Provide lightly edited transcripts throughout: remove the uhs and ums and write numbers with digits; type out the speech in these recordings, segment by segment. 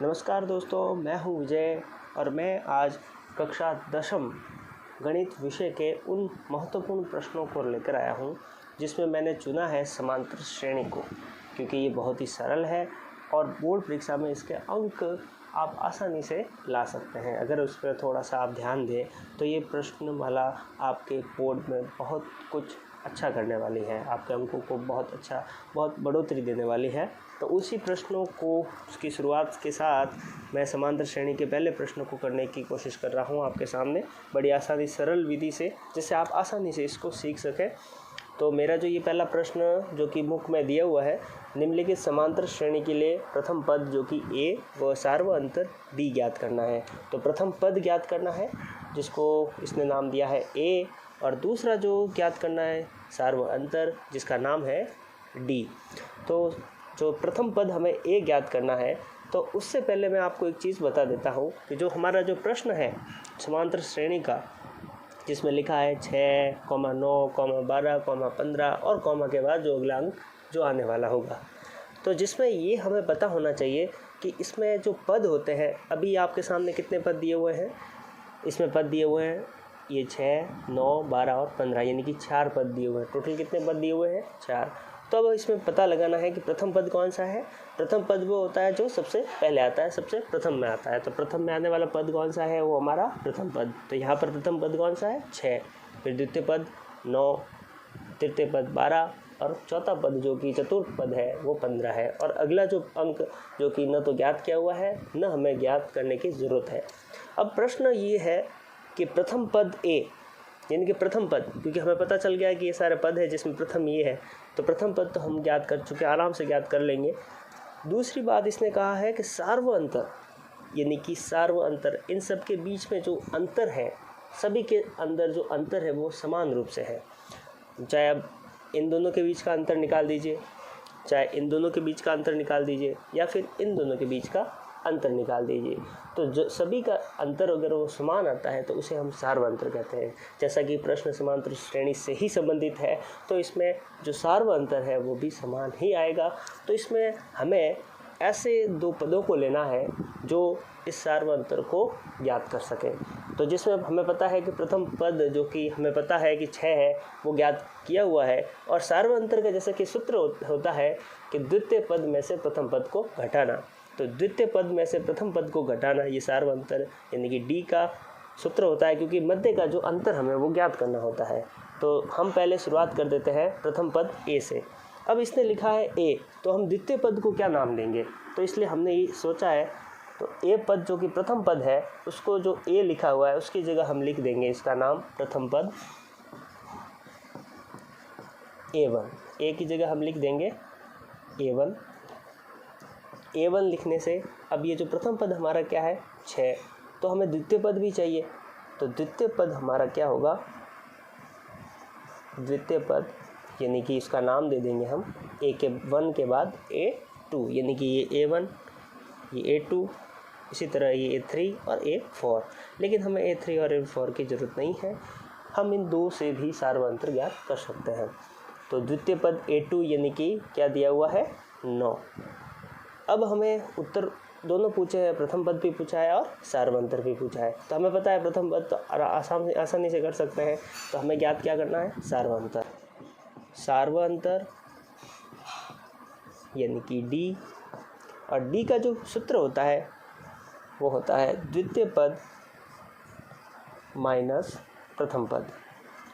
नमस्कार दोस्तों, मैं हूं विजय और मैं आज कक्षा 10वीं गणित विषय के उन महत्वपूर्ण प्रश्नों को लेकर आया हूं जिसमें मैंने चुना है समांतर श्रेणी को, क्योंकि ये बहुत ही सरल है और बोर्ड परीक्षा में इसके अंक आप आसानी से ला सकते हैं। अगर उस पर थोड़ा सा आप ध्यान दें तो ये प्रश्नमाला आपके बोर्ड में बहुत कुछ अच्छा करने वाली है, आपके अंकों को बहुत बढ़ोतरी देने वाली है। तो उसी प्रश्नों को उसकी शुरुआत के साथ मैं समांतर श्रेणी के पहले प्रश्न को करने की कोशिश कर रहा हूँ आपके सामने, बड़ी आसानी सरल विधि से, जिससे आप आसानी से इसको सीख सकें। तो मेरा जो ये पहला प्रश्न जो कि मुख में दिया हुआ है, निम्नलिखित समांतर श्रेणी के लिए प्रथम पद जो कि ए व सार्व अंतर डी ज्ञात करना है। तो प्रथम पद ज्ञात करना है जिसको इसने नाम दिया है ए, और दूसरा जो ज्ञात करना है सार्व अंतर जिसका नाम है डी। तो जो प्रथम पद हमें ए ज्ञात करना है, तो उससे पहले मैं आपको एक चीज़ बता देता हूँ कि जो हमारा जो प्रश्न है समांतर श्रेणी का, जिसमें लिखा है 6, 9, 12, 15 और कॉमा के बाद जो अगला अंक जो आने वाला होगा, तो जिसमें ये हमें पता होना चाहिए कि इसमें जो पद होते हैं, अभी आपके सामने कितने पद दिए हुए हैं, इसमें पद दिए हुए हैं ये 6, 9, 12 और 15, यानी कि 4 पद दिए हुए हैं। टोटल कितने पद दिए हुए हैं? 4। तो अब इसमें पता लगाना है कि प्रथम पद कौन सा है। प्रथम पद वो होता है जो सबसे पहले आता है, सबसे प्रथम में आता है। तो प्रथम में आने वाला पद कौन सा है? वो हमारा प्रथम पद। तो यहाँ पर प्रथम पद कौन सा है? 6। फिर द्वितीय पद 9, तृतीय पद 12 और चौथा पद जो कि चतुर्थ पद है वो 15 है। और अगला जो अंक जो कि न तो ज्ञात किया हुआ है न हमें ज्ञात करने की ज़रूरत है। अब प्रश्न ये है कि प्रथम पद ए, यानी कि प्रथम पद, क्योंकि हमें पता चल गया है कि ये सारे पद है जिसमें प्रथम ये है, तो प्रथम पद तो हम ज्ञात कर चुके, आराम से ज्ञात कर लेंगे। दूसरी बात इसने कहा है कि सार्व अंतर, यानी कि सार्व अंतर, इन सब के बीच में जो अंतर है, सभी के अंदर जो अंतर है वो समान रूप से है। चाहे अब इन दोनों के बीच का अंतर निकाल दीजिए, चाहे इन दोनों के बीच का अंतर निकाल दीजिए, या फिर इन दोनों के बीच का अंतर निकाल दीजिए, तो जो सभी का अंतर अगर वो समान आता है तो उसे हम सार्व अंतर कहते हैं। जैसा कि प्रश्न समांतर श्रेणी से ही संबंधित है, तो इसमें जो सार्व अंतर है वो भी समान ही आएगा। तो इसमें हमें ऐसे दो पदों को लेना है जो इस सार्व अंतर को ज्ञात कर सकें। तो जिसमें हमें पता है कि प्रथम पद जो कि हमें पता है कि 6 है वो ज्ञात किया हुआ है, और सार्व अंतर का जैसा कि सूत्र होता है कि द्वितीय पद में से प्रथम पद को घटाना। तो द्वितीय पद में से प्रथम पद को घटाना ये सार्व अंतर यानी कि डी का सूत्र होता है, क्योंकि मध्य का जो अंतर हमें वो ज्ञात करना होता है। तो हम पहले शुरुआत कर देते हैं प्रथम पद ए से। अब इसने लिखा है ए, तो हम द्वितीय पद को क्या नाम देंगे? तो इसलिए हमने ये सोचा है, तो ए पद जो कि प्रथम पद है उसको जो ए लिखा हुआ है उसकी जगह हम लिख देंगे इसका नाम प्रथम पद A1। ए की जगह हम लिख देंगे A1। A1 लिखने से अब ये जो प्रथम पद हमारा क्या है? 6। तो हमें द्वितीय पद भी चाहिए, तो द्वितीय पद हमारा क्या होगा? द्वितीय पद यानी कि इसका नाम दे देंगे हम A1 के बाद A2, यानी कि ये A1, ये A2, इसी तरह ये A3 और A4। लेकिन हमें A3 और A4 की ज़रूरत नहीं है, हम इन दो से भी सार्व अंतर ज्ञात कर सकते हैं। तो द्वितीय पद A2 यानी कि क्या दिया हुआ है? 9। अब हमें उत्तर दोनों पूछे हैं, प्रथम पद भी पूछा है और सार्व अंतर भी पूछा है। तो हमें पता है प्रथम पद तो आसानी से कर सकते हैं, तो हमें ज्ञात क्या करना है? सार्व अंतर। सार्व अंतर यानी कि डी, और डी का जो सूत्र होता है वो होता है द्वितीय पद माइनस प्रथम पद,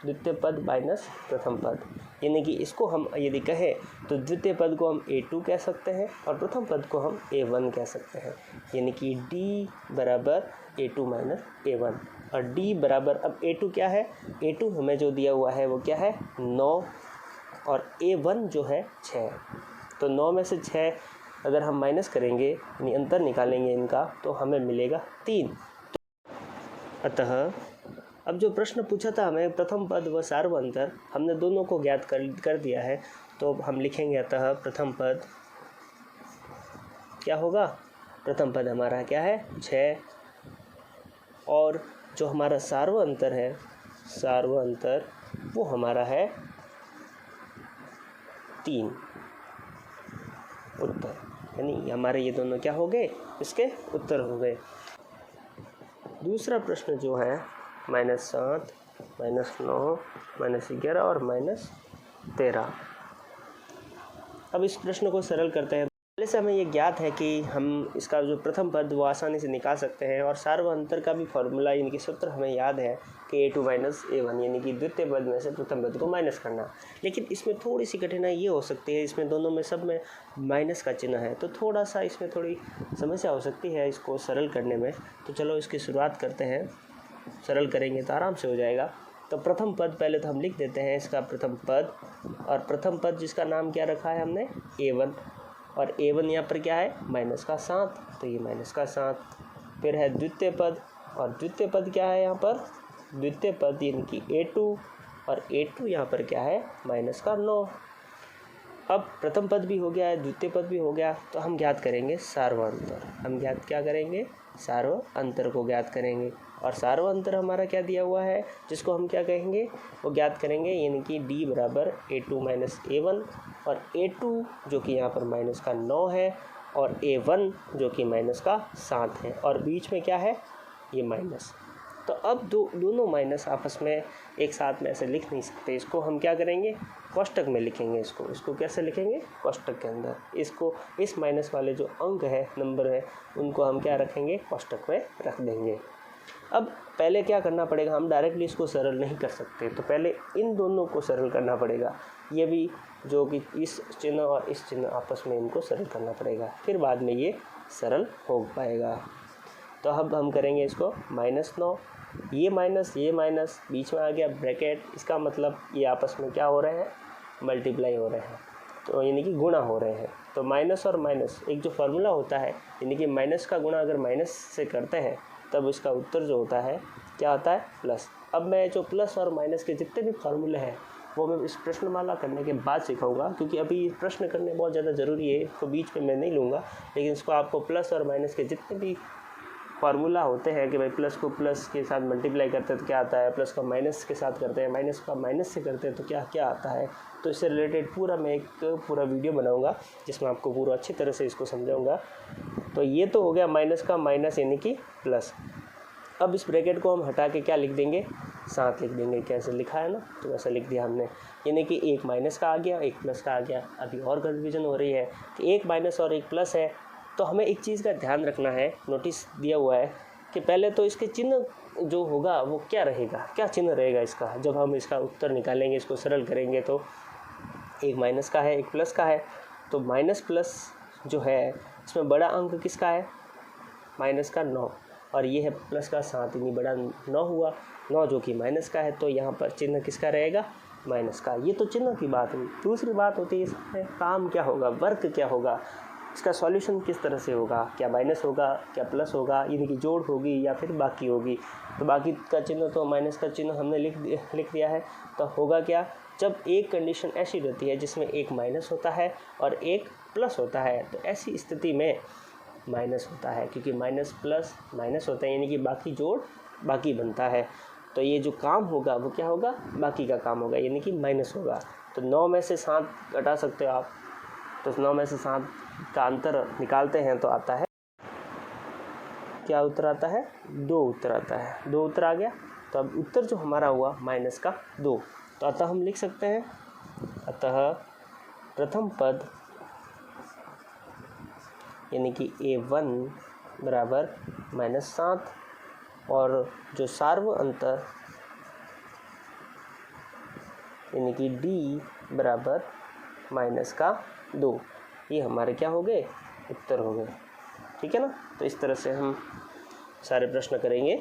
द्वितीय पद माइनस प्रथम पद। यानी कि इसको हम यदि कहें तो द्वितीय पद को हम A2 कह सकते हैं और प्रथम पद को हम A1 कह सकते हैं। यानी कि D बराबर A2 माइनस A1, और D बराबर, अब A2 क्या है? A2 हमें जो दिया हुआ है वो क्या है? 9, और A1 जो है 6। तो 9 में से 6 अगर हम माइनस करेंगे, यानी अंतर निकालेंगे इनका, तो हमें मिलेगा 3। अतः अब जो प्रश्न पूछा था हमें प्रथम पद व सार्व अंतर, हमने दोनों को ज्ञात कर दिया है। तो हम लिखेंगे अतः प्रथम पद क्या होगा? प्रथम पद हमारा क्या है? 6, और जो हमारा सार्व अंतर है, सार्व अंतर वो हमारा है 3। उत्तर यानी हमारे ये दोनों क्या हो गए, इसके उत्तर हो गए। दूसरा प्रश्न जो है -7, -9, -11 और -13। अब इस प्रश्न को सरल करते हैं। पहले से हमें ये ज्ञात है कि हम इसका जो प्रथम पद वो आसानी से निकाल सकते हैं, और सार्वअंतर का भी फॉर्मूला यानी कि सूत्र हमें याद है कि A2 - A1 यानी कि द्वितीय पद में से प्रथम पद को माइनस करना। लेकिन इसमें थोड़ी सी कठिनाई ये हो सकती है, इसमें दोनों में सब में माइनस का चिन्ह है, तो थोड़ा सा इसमें थोड़ी समस्या हो सकती है इसको सरल करने में। तो चलो इसकी शुरुआत करते हैं, सरल करेंगे तो आराम से हो जाएगा। तो प्रथम पद पहले तो हम लिख देते हैं इसका प्रथम पद, और प्रथम पद जिसका नाम क्या रखा है हमने, A1, और A1 यहाँ पर क्या है, -7, तो ये -7। फिर है द्वितीय पद, और द्वितीय पद क्या है यहाँ पर, द्वितीय पद यानी कि A2, और A2 यहाँ पर क्या है, -9। अब प्रथम पद भी हो गया है, द्वितीय पद भी हो गया, तो हम ज्ञात करेंगे सार्वअंतर। हम ज्ञात क्या करेंगे, सार्वअंतर को ज्ञात करेंगे। और सार्वअंतर हमारा क्या दिया हुआ है, जिसको हम क्या कहेंगे, वो ज्ञात करेंगे, यानी कि D बराबर A2 - A1, और A2 जो कि यहाँ पर -9 है, और A1 जो कि -7 है, और बीच में क्या है, ये माइनस। तो अब दोनों माइनस आपस में एक साथ में ऐसे लिख नहीं सकते, इसको हम क्या करेंगे, कोष्टक में लिखेंगे। इसको कैसे लिखेंगे, कोष्टक के अंदर। इसको इस माइनस वाले जो अंक है, नंबर है, उनको हम क्या रखेंगे, कोष्टक में रख देंगे। अब पहले क्या करना पड़ेगा, हम डायरेक्टली इसको सरल नहीं कर सकते, तो पहले इन दोनों को सरल करना पड़ेगा। ये भी जो कि इस चिन्ह और इस चिन्ह आपस में इनको सरल करना पड़ेगा, फिर बाद में ये सरल हो पाएगा। तो अब हम करेंगे इसको -9, ये माइनस बीच में आ गया ब्रैकेट, इसका मतलब ये आपस में क्या हो रहे हैं, मल्टीप्लाई हो रहे हैं, तो यानी कि गुणा हो रहे हैं। तो माइनस और माइनस एक जो फार्मूला होता है, यानी कि माइनस का गुणा अगर माइनस से करते हैं तब इसका उत्तर जो होता है क्या होता है, प्लस। अब मैं जो प्लस और माइनस के जितने भी फार्मूले हैं वो मैं इस प्रश्नमाला करने के बाद सिखाऊंगा, क्योंकि अभी प्रश्न करने बहुत ज़्यादा ज़रूरी है, इसको बीच में मैं नहीं लूँगा। लेकिन इसको आपको प्लस और माइनस के जितने भी फार्मूला होते हैं कि भाई प्लस को प्लस के साथ मल्टीप्लाई करते हैं तो क्या आता है, प्लस का माइनस के साथ करते हैं, माइनस का माइनस से करते हैं तो क्या क्या आता है, तो इससे रिलेटेड पूरा मैं एक पूरा वीडियो बनाऊंगा जिसमें आपको पूरा अच्छी तरह से इसको समझाऊंगा। तो ये तो हो गया माइनस का माइनस यानी कि प्लस। अब इस ब्रैकेट को हम हटा के क्या लिख देंगे, 7 लिख देंगे। कैसे लिखा है ना, तो वैसा लिख दिया हमने, यानी कि एक माइनस का आ गया, एक प्लस का आ गया। अभी और कन्फ्यूजन हो रही है कि एक माइनस और एक प्लस है, तो हमें एक चीज़ का ध्यान रखना है, नोटिस दिया हुआ है कि पहले तो इसके चिन्ह जो होगा वो क्या रहेगा, क्या चिन्ह रहेगा इसका। जब हम इसका उत्तर निकालेंगे, इसको सरल करेंगे, तो एक माइनस का है, एक प्लस का है, तो माइनस प्लस जो है इसमें बड़ा अंक किसका है, माइनस का 9, और ये है प्लस का 7, यानी बड़ा 9 हुआ, 9 जो कि माइनस का है, तो यहाँ पर चिन्ह किसका रहेगा, माइनस का। ये तो चिन्ह की बात हुई। दूसरी बात होती है इसमें काम क्या होगा, वर्क क्या होगा, इसका सॉल्यूशन किस तरह से होगा, क्या माइनस होगा, क्या प्लस होगा, यानी कि जोड़ होगी या फिर बाकी होगी। तो बाकी का चिन्ह तो माइनस का चिन्ह हमने लिख दिया है। तो होगा क्या, जब एक कंडीशन ऐसी रहती है जिसमें एक माइनस होता है और एक प्लस होता है, तो ऐसी स्थिति में माइनस होता है, क्योंकि माइनस प्लस माइनस होता है, यानी कि बाकी जोड़ बाकी बनता है। तो ये जो काम होगा वो क्या होगा, बाकी का काम होगा, यानी कि माइनस होगा। तो 9 में से 7 घटा सकते हो आप, तो 9 में से 7 का अंतर निकालते हैं तो आता है, क्या उत्तर आता है, 2 उत्तर आता है। 2 उत्तर आ गया, तो अब उत्तर जो हमारा हुआ माइनस का 2। तो अतः हम लिख सकते हैं, अतः प्रथम पद यानी कि A1 बराबर -7, और जो सार्वअंतर यानी कि D बराबर -2, ये हमारे क्या हो गए, उत्तर हो गए। ठीक है ना। तो इस तरह से हम सारे प्रश्न करेंगे।